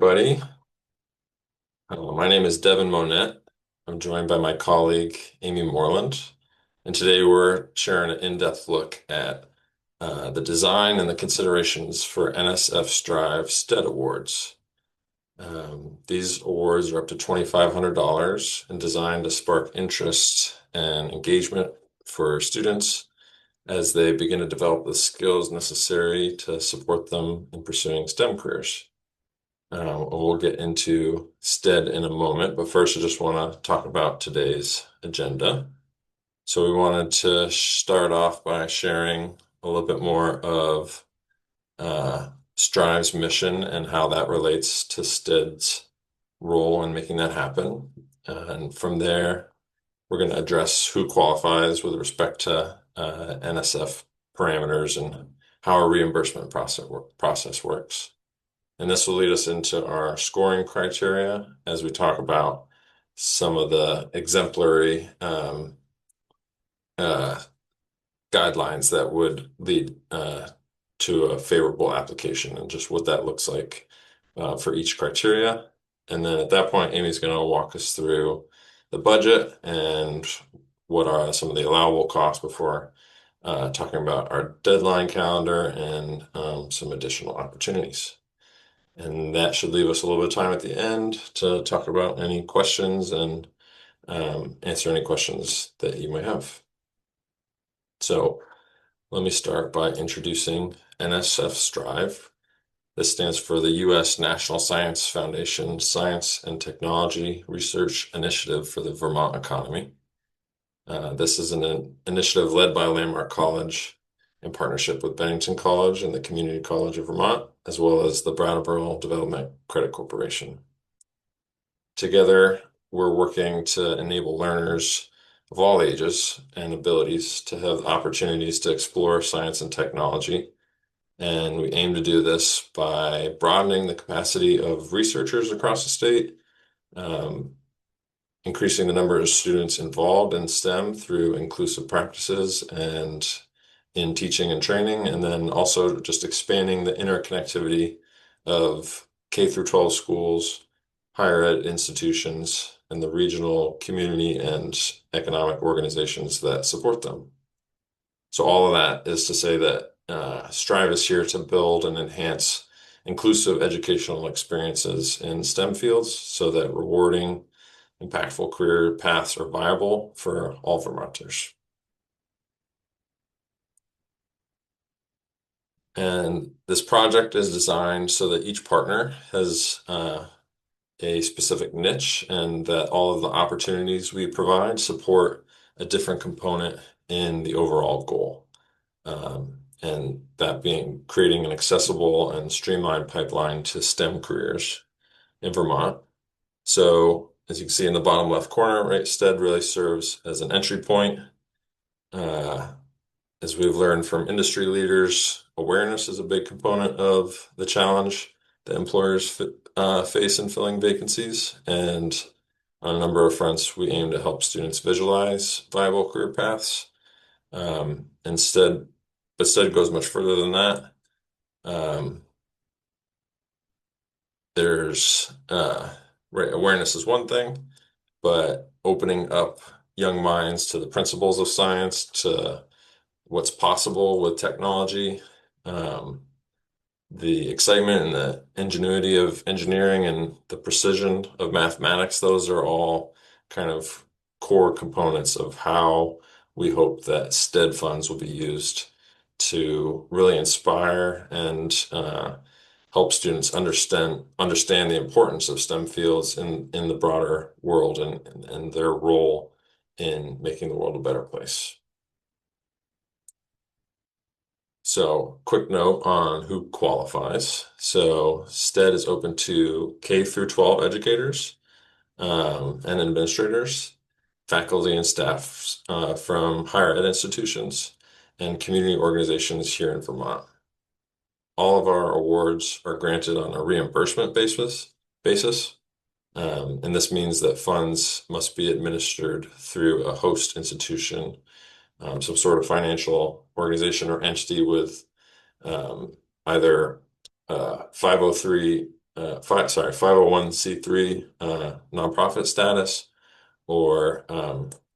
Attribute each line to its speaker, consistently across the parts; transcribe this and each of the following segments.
Speaker 1: everybody. My name is Devin Monette. I'm joined by my colleague, Amy Moreland. And today we're sharing an in-depth look at the design and the considerations for NSF Strive STEAD Awards. These awards are up to $2,500 and designed to spark interest and engagement for students as they begin to develop the skills necessary to support them in pursuing STEM careers. We'll get into STEAD in a moment, but first I just want to talk about today's agenda. So we wanted to start off by sharing a little bit more of Strive's mission and how that relates to STEAD's role in making that happen. And from there, we're going to address who qualifies with respect to NSF parameters and how our reimbursement process works. And this will lead us into our scoring criteria as we talk about some of the exemplary uh, guidelines that would lead to a favorable application and just what that looks like for each criteria. And then at that point, Amy's going to walk us through the budget and what are some of the allowable costs before talking about our deadline calendar and some additional opportunities. And that should leave us a little bit of time at the end to talk about any questions and answer any questions that you may have. So let me start by introducing NSF Strive. This stands for the U.S. National Science Foundation Science and Technology Research Initiative for the Vermont Economy. This is an initiative led by Landmark College in partnership with Bennington College and the Community College of Vermont, as well as the Brattleboro Development Credit Corporation. Together, we're working to enable learners of all ages and abilities to have opportunities to explore science and technology. And we aim to do this by broadening the capacity of researchers across the state, increasing the number of students involved in STEM through inclusive practices and in teaching and training, and then also just expanding the interconnectivity of K through 12 schools, higher ed institutions, and the regional community and economic organizations that support them. So all of that is to say that Strive is here to build and enhance inclusive educational experiences in STEM fields so that rewarding, impactful career paths are viable for all Vermonters. And this project is designed so that each partner has a specific niche and that all of the opportunities we provide support a different component in the overall goal. And that being creating an accessible and streamlined pipeline to STEM careers in Vermont. So as you can see in the bottom left corner, right, STEAD really serves as an entry point. As we've learned from industry leaders, awareness is a big component of the challenge that employers face in filling vacancies. And on a number of fronts, we aim to help students visualize viable career paths. But STEAD goes much further than that. There's right, awareness is one thing, but opening up young minds to the principles of science, to what's possible with technology, the excitement and the ingenuity of engineering and the precision of mathematics, those are all kind of core components of how we hope that STEAD funds will be used to really inspire and help students understand the importance of STEM fields in the broader world and their role in making the world a better place. So, quick note on who qualifies. So, STEAD is open to K through 12 educators and administrators, faculty and staff from higher ed institutions, and community organizations here in Vermont. All of our awards are granted on a reimbursement basis. And this means that funds must be administered through a host institution, some sort of financial organization or entity with either 503 501c3 nonprofit status, or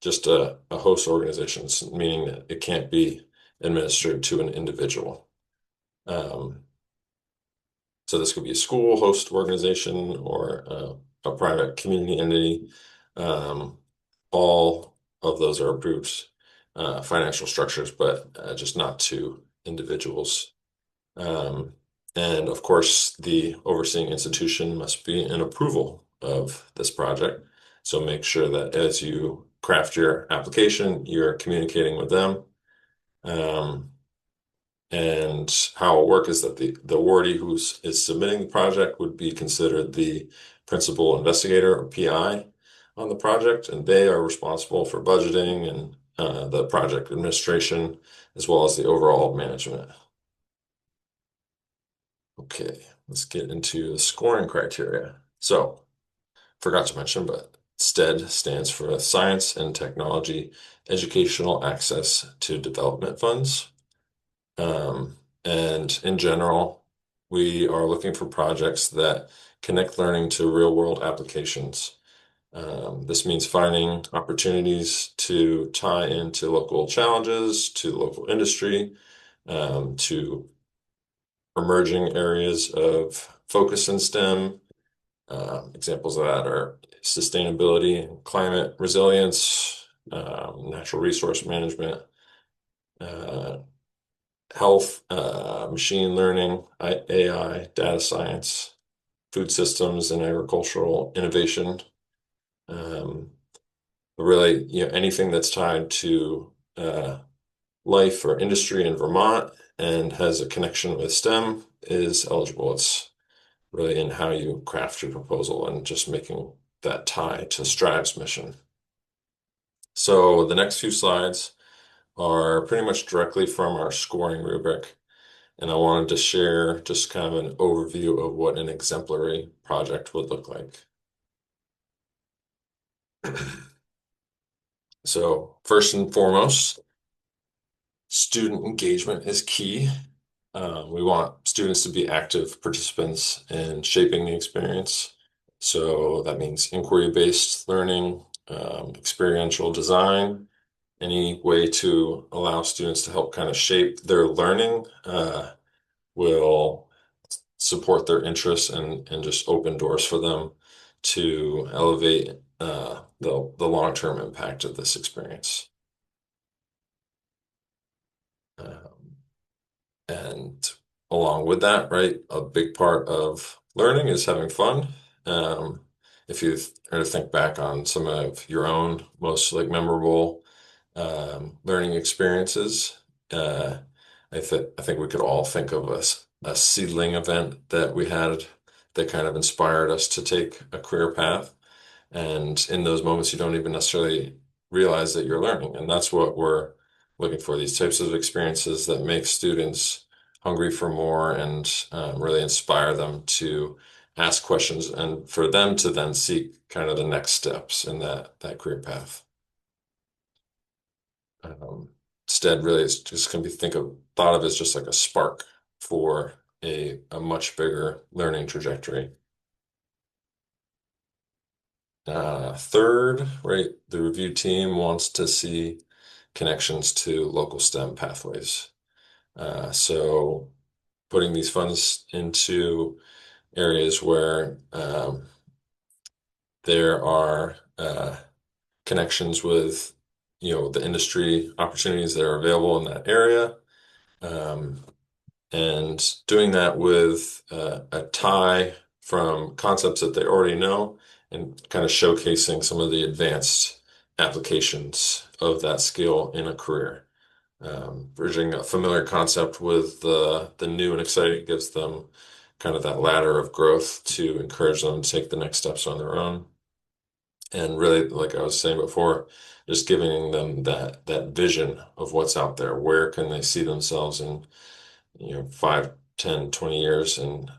Speaker 1: just a host organization, meaning that it can't be administered to an individual. Um, so this could be a school host organization or a private community entity. Um, all of those are approved financial structures, but just not to individuals. Um, and of course, the overseeing institution must be in approval of this project. So make sure that as you craft your application, you're communicating with them. Um, and how it'll work is that the awardee is submitting the project would be considered the principal investigator or PI on the project, and they are responsible for budgeting and the project administration as well as the overall management. Okay, let's get into the scoring criteria. So, forgot to mention, but STEAD stands for Science and Technology Educational Access to Development Funds. And in general, we are looking for projects that connect learning to real-world applications. This means finding opportunities to tie into local challenges, to local industry, to emerging areas of focus in STEM. Examples of that are sustainability and climate resilience, natural resource management, uh, health, machine learning, AI, data science, food systems, and agricultural innovation. Um, really, anything that's tied to life or industry in Vermont and has a connection with STEM is eligible. It's really in how you craft your proposal and just making that tie to Strive's mission. So the next few slides are pretty much directly from our scoring rubric. And I wanted to share just kind of an overview of what an exemplary project would look like. So first and foremost, student engagement is key. We want students to be active participants in shaping the experience. So that means inquiry-based learning, experiential design, any way to allow students to help kind of shape their learning will support their interests and just open doors for them to elevate the long-term impact of this experience. Um, and along with that, right, a big part of learning is having fun. Um, if you are to think back on some of your own most like memorable learning experiences, uh, I think we could all think of a seedling event that we had that kind of inspired us to take a career path. And in those moments, you don't even necessarily realize that you're learning. And that's what we're looking for, these types of experiences that make students hungry for more and really inspire them to ask questions and for them to then seek kind of the next steps in that career path. Um, Instead, really, it's just going to be thought of as just like a spark for a much bigger learning trajectory. Third, right, the review team wants to see connections to local STEM pathways. So putting these funds into areas where there are connections with, the industry opportunities that are available in that area. Um, and doing that with a tie from concepts that they already know and kind of showcasing some of the advanced applications of that skill in a career. Bridging a familiar concept with the new and exciting gives them kind of that ladder of growth to encourage them to take the next steps on their own. And really, like I was saying before, just giving them that vision of what's out there. Where can they see themselves in 5, 10, 20 years and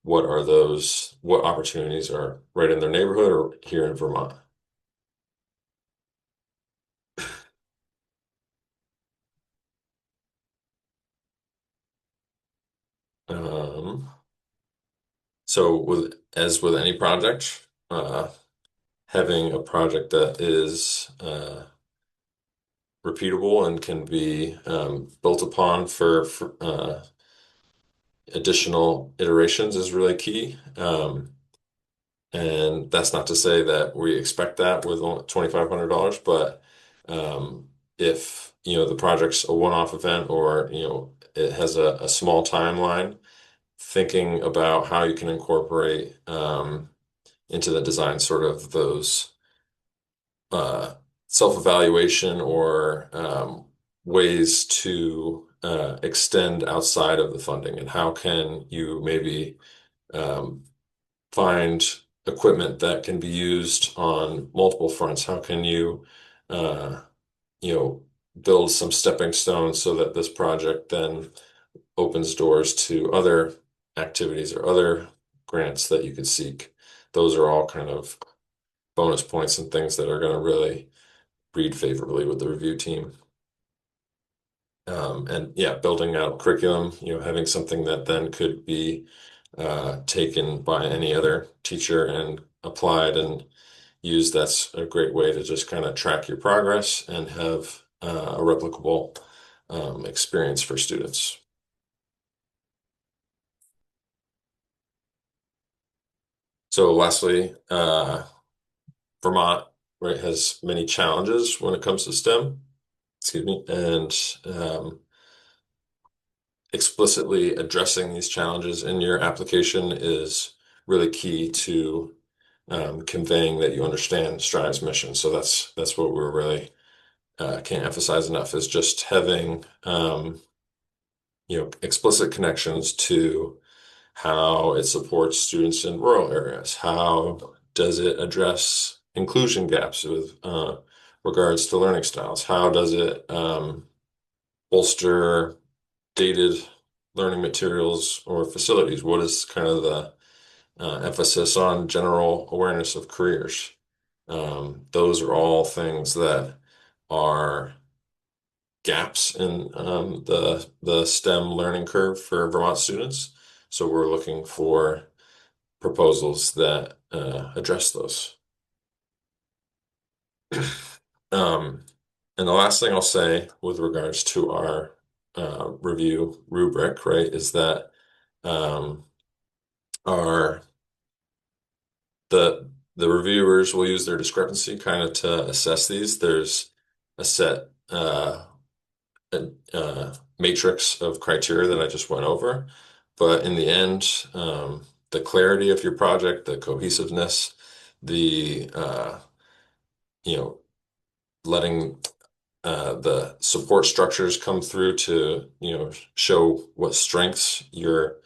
Speaker 1: what opportunities are right in their neighborhood or here in Vermont. Um, So as with any project, having a project that is repeatable and can be built upon for additional iterations is really key. And that's not to say that we expect that with only $2,500, but if the project's a one-off event or it has a small timeline, thinking about how you can incorporate into the design sort of those uh, self-evaluation or ways to extend outside of the funding, and how can you maybe um, find equipment that can be used on multiple fronts? How can uh, you know, build some stepping stones so that this project then opens doors to other activities or other grants that you could seek? Those are all kind of bonus points and things that are going to really read favorably with the review team. And yeah, building out curriculum, having something that then could be taken by any other teacher and applied and used. That's a great way to just kind of track your progress and have a replicable experience for students. So lastly, Vermont, right, has many challenges when it comes to STEM, excuse me, and explicitly addressing these challenges in your application is really key to conveying that you understand Strive's mission. So that's what we're really can't emphasize enough, is just having explicit connections to how it supports students in rural areas. How does it address inclusion gaps with regards to learning styles? How does it bolster dated learning materials or facilities? What is kind of the emphasis on general awareness of careers? Those are all things that are gaps in the STEM learning curve for Vermont students. So we're looking for proposals that address those. Um, and the last thing I'll say with regards to our review rubric, right, is that um, our the reviewers will use their discrepancy kind of to assess these. There's a set matrix of criteria that I just went over, but in the end, the clarity of your project, the cohesiveness, the you know letting the support structures come through to show what strengths your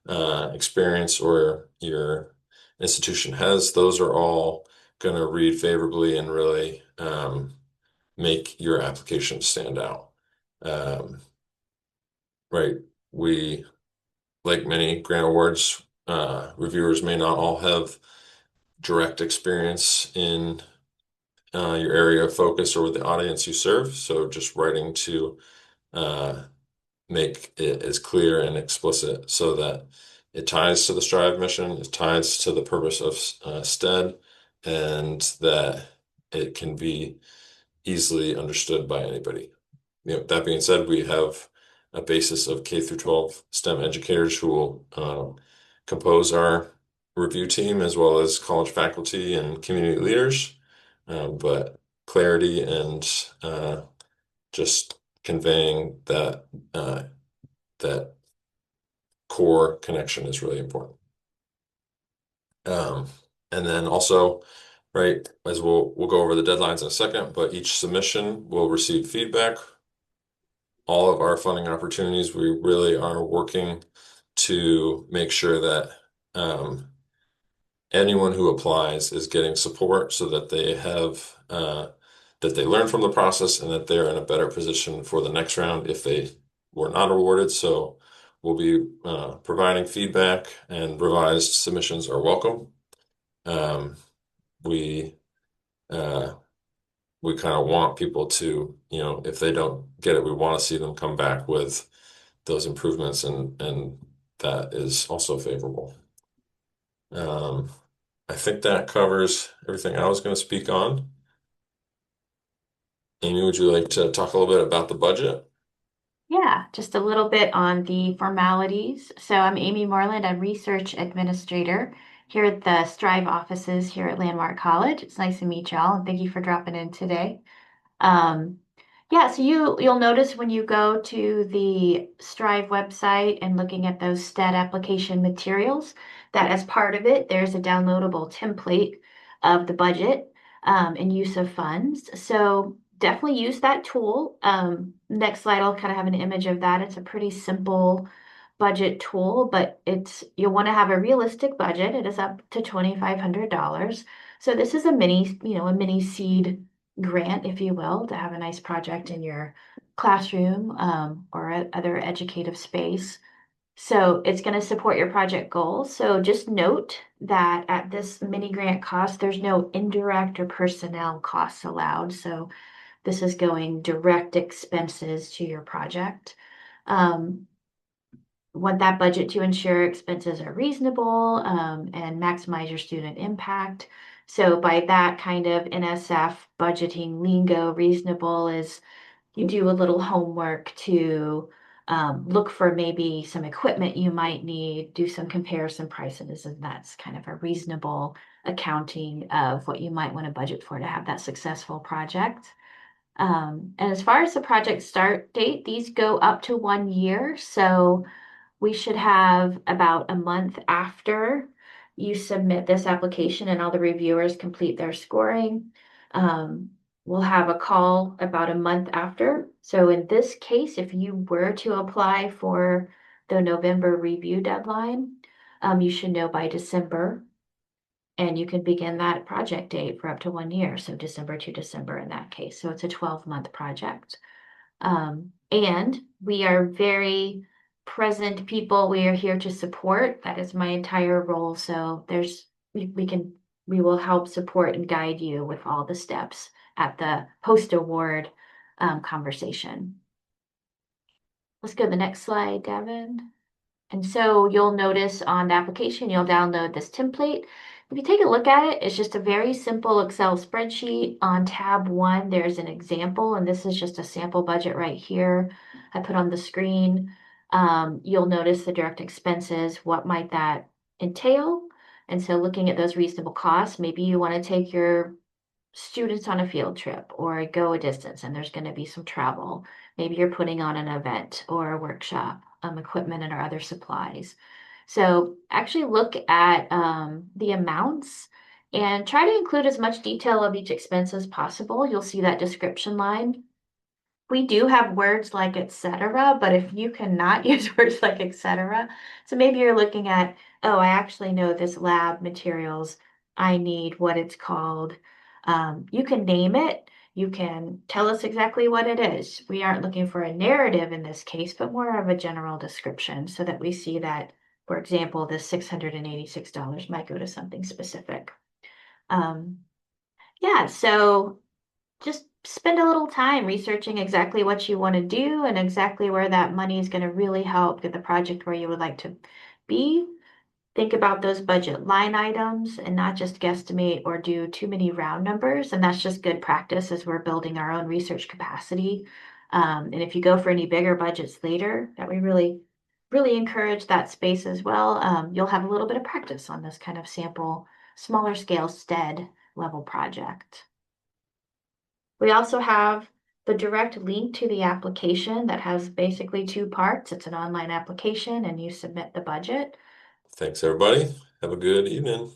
Speaker 1: experience or your institution has. Those are all going to read favorably and really make your application stand out. Um, right. We, like many grant awards, reviewers may not all have direct experience in your area of focus or with the audience you serve. So just writing to uh, make it as clear and explicit so that it ties to the Strive mission, it ties to the purpose of STEAD, and that it can be easily understood by anybody. That being said, we have a basis of K through 12 STEM educators who will compose our review team, as well as college faculty and community leaders. But clarity and just conveying uh, that core connection is really important. Um, and then also, right, as we'll go over the deadlines in a second, but each submission will receive feedback. All of our funding opportunities, we really are working to make sure that anyone who applies is getting support so that they have that they learn from the process and that they're in a better position for the next round if they were not awarded. So we'll be providing feedback, and revised submissions are welcome. Um, we uh, we kind of want people to, if they don't get it, we want to see them come back with those improvements, and that is also favorable. Um, I think that covers everything I was going to speak on. Amy, would you like to talk a little bit about the budget?
Speaker 2: Yeah, just a little bit on the formalities. So I'm Amy Moreland. I'm Research Administrator here at the Strive offices here at Landmark College. It's nice to meet y'all, and thank you for dropping in today. Um, yeah, so you'll notice when you go to the Strive website and looking at those STEAD application materials, that as part of it, there's a downloadable template of the budget and use of funds. So definitely use that tool. Next slide, I'll kind of have an image of that. It's a pretty simple budget tool, but you'll want to have a realistic budget. It is up to $2,500. So this is a mini seed grant, if you will, to have a nice project in your classroom or other educative space. So it's going to support your project goals. So just note that at this mini grant cost, there's no indirect or personnel costs allowed. So this is going direct expenses to your project. Um, want that budget to ensure expenses are reasonable and maximize your student impact. So by that kind of NSF budgeting lingo, reasonable is you do a little homework to look for maybe some equipment you might need, do some comparison prices, and that's kind of a reasonable accounting of what you might want to budget for to have that successful project. And as far as the project start date, these go up to 1 year. So we should have about a month after you submit this application and all the reviewers complete their scoring. Um, we'll have a call about a month after. So in this case, if you were to apply for the November review deadline, you should know by December, and you can begin that project date for up to 1 year. So December to December in that case. So it's a 12-month project. And we are very present people. We are here to support. That is my entire role. So we will help support and guide you with all the steps at the post-award conversation. Let's go to the next slide, Devin. And so you'll notice on the application, you'll download this template. If you take a look at it, it's just a very simple Excel spreadsheet. On tab 1, there's an example, and this is just a sample budget right here I put on the screen. You'll notice the direct expenses. What might that entail? And so looking at those reasonable costs, maybe you want to take your students on a field trip or go a distance and there's going to be some travel. Maybe you're putting on an event or a workshop, equipment and our other supplies. So actually look at the amounts and try to include as much detail of each expense as possible. You'll see that description line. We do have words like etc., but if you cannot use words like etc., so maybe you're looking at, oh, I actually know this lab materials. I need what it's called. You can name it. You can tell us exactly what it is. We aren't looking for a narrative in this case, but more of a general description so that we see that, for example, this $686 might go to something specific. Um, yeah, so just spend a little time researching exactly what you want to do and exactly where that money is going to really help get the project where you would like to be. Think about those budget line items and not just guesstimate or do too many round numbers. And that's just good practice as we're building our own research capacity. And if you go for any bigger budgets later, that we really encourage that space as well. You'll have a little bit of practice on this kind of sample, smaller scale STEAD level project. We also have the direct link to the application that has basically two parts. It's an online application and you submit the budget.
Speaker 1: Thanks, everybody. Have a good evening.